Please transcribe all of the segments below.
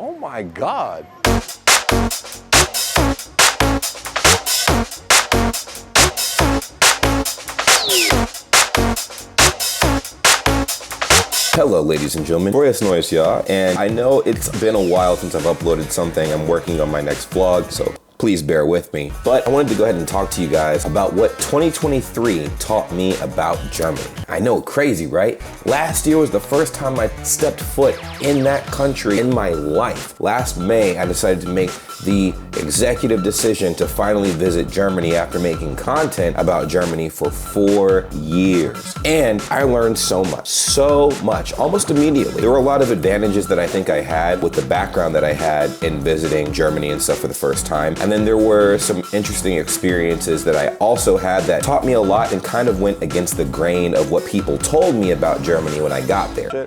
Oh my God. Hello, ladies and gentlemen. Frohes Neues Jahr, and I know it's been a while since I've uploaded something. I'm working on my next vlog, so please bear with me. But I wanted to go ahead and talk to you guys about what 2023 taught me about Germany. I know, crazy, right? Last year was the first time I stepped foot in that country in my life. Last May, I decided to make the executive decision to finally visit Germany after making content about Germany for 4 years. And I learned so much, almost immediately. There were a lot of advantages that I think I had with the background that I had in visiting Germany and stuff for the first time. And then there were some interesting experiences that I also had that taught me a lot and kind of went against the grain of what people told me about Germany when I got there.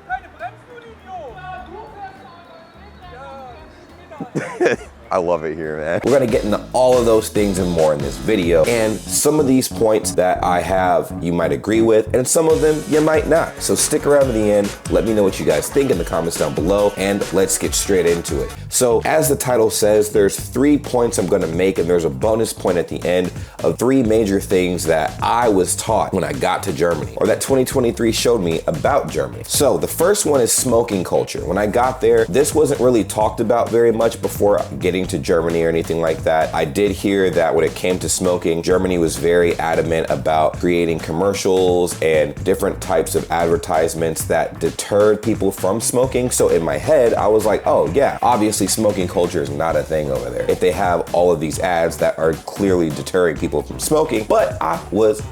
I love it here, man. We're gonna get into all of those things and more in this video. And some of these points that I have, you might agree with, and some of them you might not. So stick around to the end. Let me know what you guys think in the comments down below, and let's get straight into it. So as the title says, there's 3 points I'm gonna make, and there's a bonus point at the end of 3 major things that I was taught when I got to Germany, or that 2023 showed me about Germany. So the first one is smoking culture. When I got there, this wasn't really talked about very much before getting to Germany or anything like that. I did hear that when it came to smoking, Germany was very adamant about creating commercials and different types of advertisements that deterred people from smoking. So in my head, I was like, oh yeah, obviously smoking culture is not a thing over there if they have all of these ads that are clearly deterring people from smoking. But I was wrong.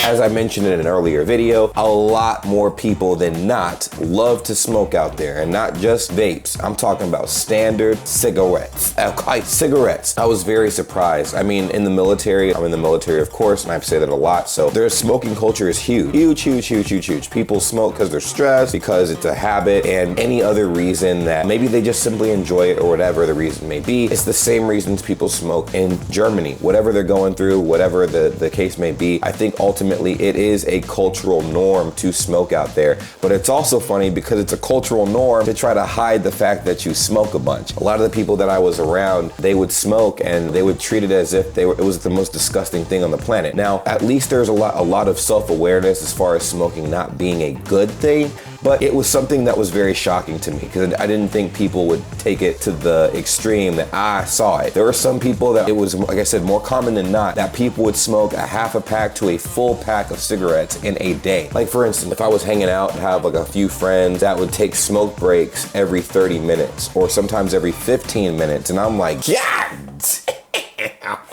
As I mentioned in an earlier video, a lot more people than not love to smoke out there, and not just vapes. I'm talking about standard cigarettes. Cigarettes. I was very surprised. I mean, in the military, I'm in the military, of course, and I say that a lot. So their smoking culture is huge. Huge. People smoke because they're stressed, because it's a habit, and any other reason that maybe they just simply enjoy it or whatever the reason may be. It's the same reasons people smoke in Germany. Whatever they're going through, whatever the case may be, I think ultimately it is a cultural norm to smoke out there. But it's also funny because it's a cultural norm to try to hide the fact that you smoke a bunch. A lot of the people that I was around, they would smoke and they would treat it as if it was the most disgusting thing on the planet. Now, at least there's a lot of self-awareness as far as smoking not being a good thing. But it was something that was very shocking to me because I didn't think people would take it to the extreme that I saw it. There were some people that it was, like I said, more common than not that people would smoke a half a pack to a full pack of cigarettes in a day. Like for instance, if I was hanging out and have like a few friends that would take smoke breaks every 30 minutes or sometimes every 15 minutes. And I'm like, yeah.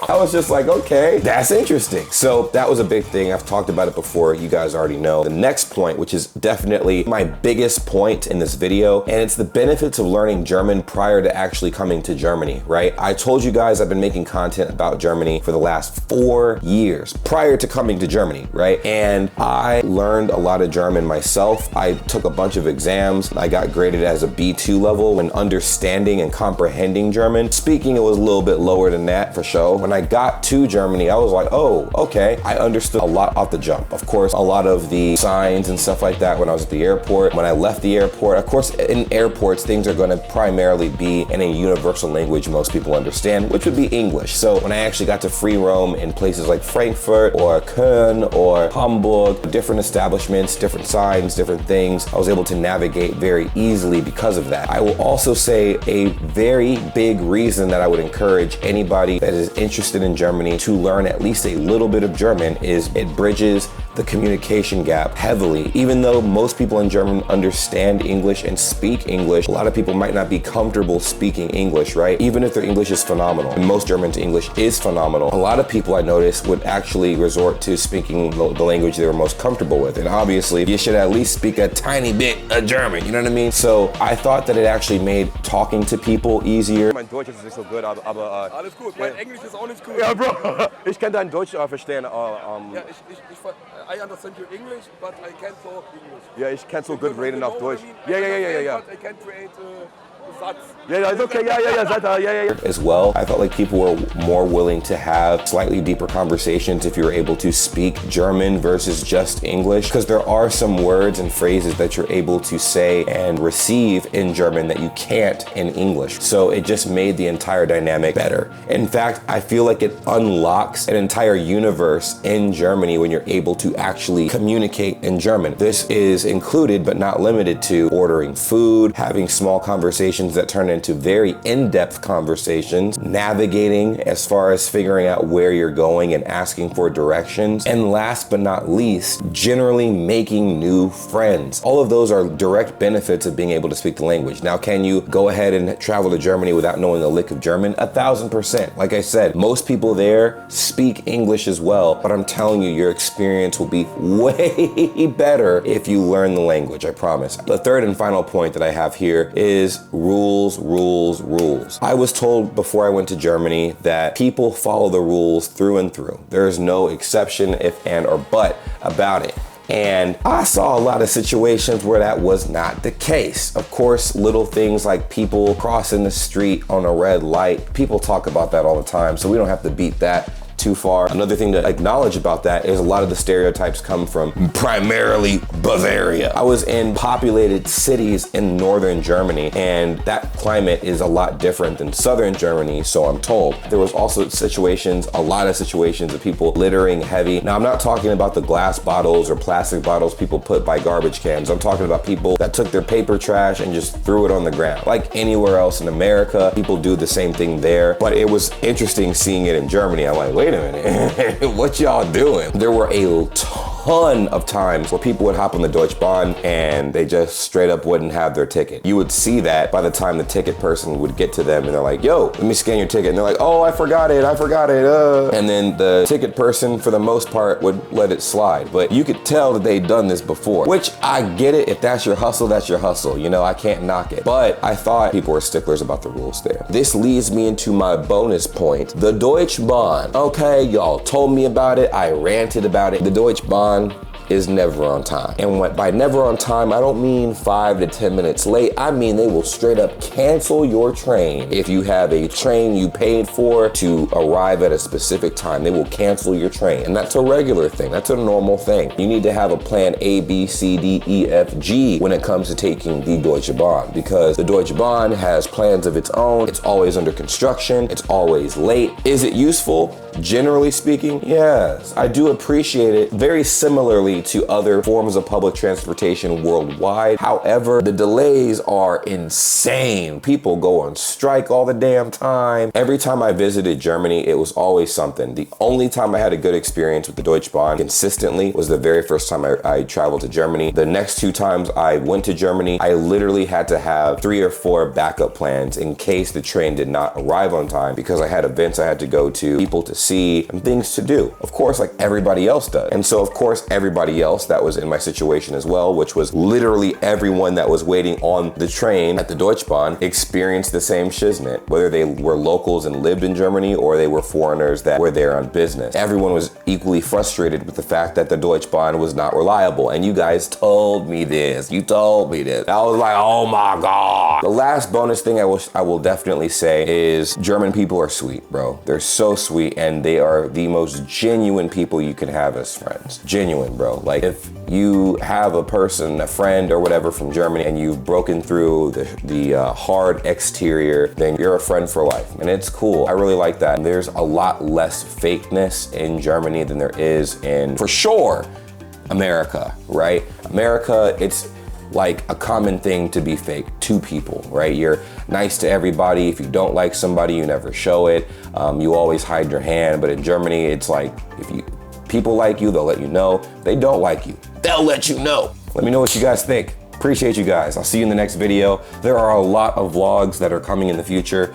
I was just like, okay, that's interesting. So that was a big thing. I've talked about it before. You guys already know. The next point, which is definitely my biggest point in this video, and it's the benefits of learning German prior to actually coming to Germany, right? I told you guys I've been making content about Germany for the last 4 years prior to coming to Germany, right? And I learned a lot of German myself. I took a bunch of exams. I got graded as a B2 level in understanding and comprehending German. Speaking, it was a little bit lower than that for sure. When I got to Germany, I was like, oh, okay. I understood a lot off the jump. Of course, a lot of the signs and stuff like that when I was at the airport. When I left the airport, of course, in airports, things are gonna primarily be in a universal language most people understand, which would be English. So when I actually got to free roam in places like Frankfurt or Köln or Hamburg, different establishments, different signs, different things, I was able to navigate very easily because of that. I will also say a very big reason that I would encourage anybody that is interested in Germany to learn at least a little bit of German is it bridges the communication gap heavily. Even though most people in German understand English and speak English, a lot of people might not be comfortable speaking English, right? Even if their English is phenomenal, and most Germans' English is phenomenal, a lot of people I noticed would actually resort to speaking the language they were most comfortable with. And obviously, you should at least speak a tiny bit of German, you know what I mean? So I thought that it actually made talking to people easier. Mein Deutsch ist nicht so gut, aber Alles gut, mein Englisch ist auch nicht gut. ja, Bro, ich kann dein Deutsch verstehen. I understand your English, but I can't talk English. Ja, ich kann so gut reden auf Deutsch. I Ja. can't create Satz. Yeah, it's okay. Yeah. Seid da. Yeah. As well, I felt like people were more willing to have slightly deeper conversations if you were able to speak German versus just English, because there are some words and phrases that you're able to say and receive in German that you can't in English. So it just made the entire dynamic better. In fact, I feel like it unlocks an entire universe in Germany when you're able to actually communicate in German. This is included but not limited to ordering food, having small conversations that turn into very in-depth conversations, navigating as far as figuring out where you're going and asking for directions, and last but not least, generally making new friends. All of those are direct benefits of being able to speak the language. Now, can you go ahead and travel to Germany without knowing a lick of German? 1000%. Like I said, most people there speak English as well, but I'm telling you, your experience will be way better if you learn the language, I promise. The third and final point that I have here is rules. I was told before I went to Germany that people follow the rules through and through. There's no exception, if, and, or but about it. And I saw a lot of situations where that was not the case. Of course, little things like people crossing the street on a red light, people talk about that all the time, so we don't have to beat that too far. Another thing to acknowledge about that is a lot of the stereotypes come from primarily Bavaria. I was in populated cities in northern Germany, and that climate is a lot different than southern Germany, so I'm told. There was also situations, a lot of situations of people littering heavy. Now, I'm not talking about the glass bottles or plastic bottles people put by garbage cans. I'm talking about people that took their paper trash and just threw it on the ground. Like anywhere else in America, people do the same thing there, but it was interesting seeing it in Germany. I'm like, wait a minute, what y'all doing? There were a ton of times where people would hop on the Deutsche Bahn and they just straight up wouldn't have their ticket. You would see that by the time the ticket person would get to them and they're like, yo, let me scan your ticket. And they're like, oh, I forgot it. And then the ticket person, for the most part, would let it slide. But you could tell that they'd done this before, which I get it. If that's your hustle, that's your hustle. You know, I can't knock it. But I thought people were sticklers about the rules there. This leads me into my bonus point, the Deutsche Bahn. Okay, y'all told me about it. I ranted about it. The Deutsche Bahn is never on time. And by never on time, I don't mean 5 to 10 minutes late. I mean they will straight up cancel your train. If you have a train you paid for to arrive at a specific time, they will cancel your train. And that's a regular thing. That's a normal thing. You need to have a plan A, B, C, D, E, F, G when it comes to taking the Deutsche Bahn, because the Deutsche Bahn has plans of its own. It's always under construction. It's always late. Is it useful? Generally speaking, yes. I do appreciate it very similarly to other forms of public transportation worldwide. However, the delays are insane. People go on strike all the damn time. Every time I visited Germany, it was always something. The only time I had a good experience with the Deutsche Bahn consistently was the very first time I traveled to Germany. The next 2 times I went to Germany, I literally had to have 3 or 4 backup plans in case the train did not arrive on time, because I had events I had to go to, people to see, and things to do. Of course, like everybody else does. And so, of course, everybody else that was in my situation as well, which was literally everyone that was waiting on the train at the Deutsche Bahn, experienced the same shiznit, whether they were locals and lived in Germany or they were foreigners that were there on business. Everyone was equally frustrated with the fact that the Deutsche Bahn was not reliable. And you guys told me this. You told me this. I was like, oh my God. The last bonus thing I will definitely say is German people are sweet, bro. They're so sweet, and they are the most genuine people you can have as friends. Genuine, bro. Like, if you have a person, a friend or whatever from Germany, and you've broken through the hard exterior, then you're a friend for life. And it's cool. I really like that. There's a lot less fakeness in Germany than there is in, for sure, America, right? America, it's like a common thing to be fake to people, right? You're nice to everybody. If you don't like somebody, you never show it. You always hide your hand. But in Germany, it's like, if people like you, they'll let you know. If they don't like you, they'll let you know. Let me know what you guys think. Appreciate you guys. I'll see you in the next video. There are a lot of vlogs that are coming in the future.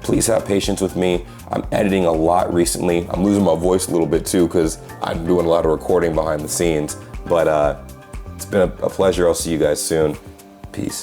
Please have patience with me. I'm editing a lot recently. I'm losing my voice a little bit too, because I'm doing a lot of recording behind the scenes. But it's been a pleasure. I'll see you guys soon. Peace.